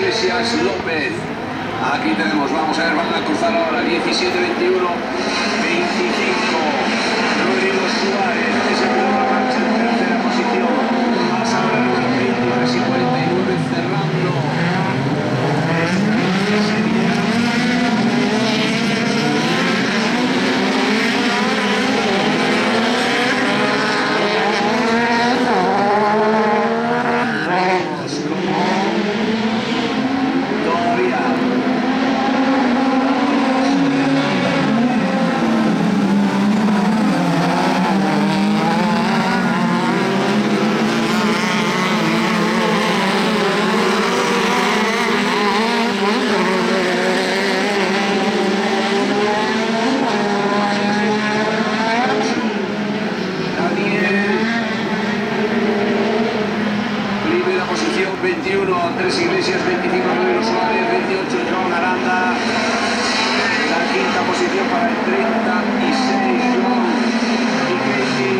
Iglesias López. Aquí tenemos, vamos a ver, van a cruzar ahora 17, 21, 25. Rodrigo Suárez es el piloto de marcha en tercera posición. Más ahora el 23 y 49 cerrando. Primera posición 21, Andrés Iglesias, 25, Rodrigo Suárez, 28, Joan Aranda. La quinta posición para el 36, Joan Piquetti.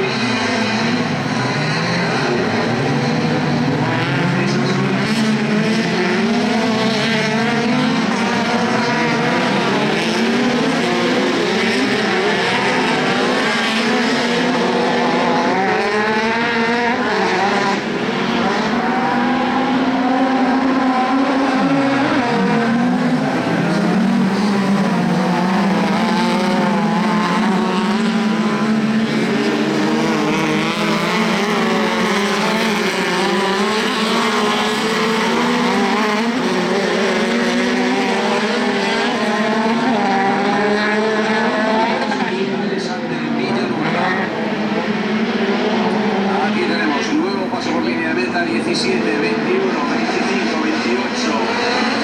Aquí tenemos nuevo paso por línea de meta, 17, 21, 25, 28,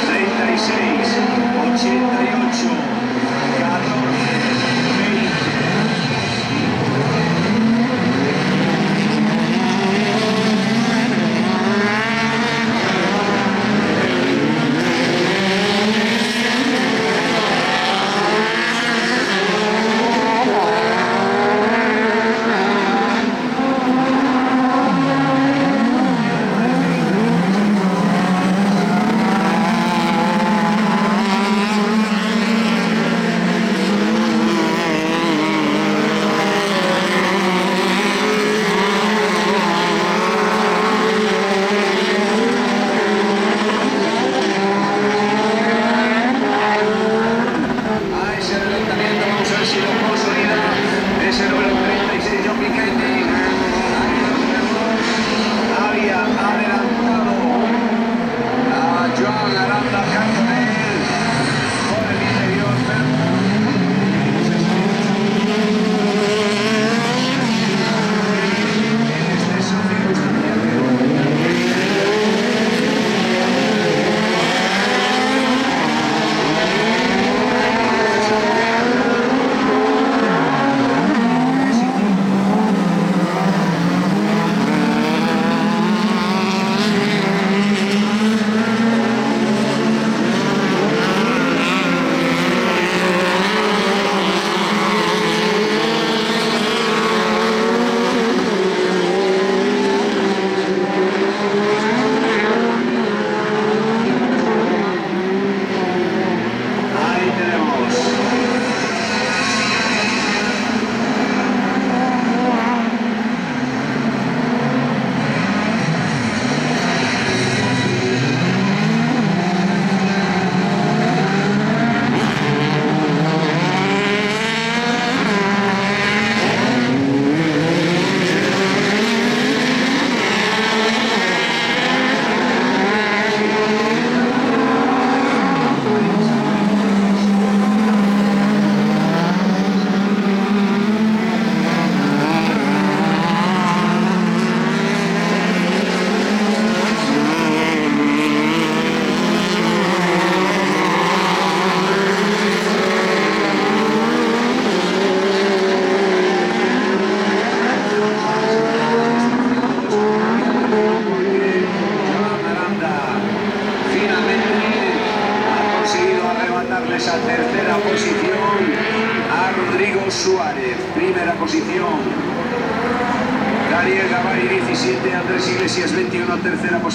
36, 88, 14, 20. Ese número 36, Joan Piquetti, había adelantado a Joan Aranda Cartonel por el interior. En exceso circunstancial. Esa tercera posición a Rodrigo Suárez. Primera posición Daniel Gavari, 17, Andrés Iglesias, 21, tercera posición.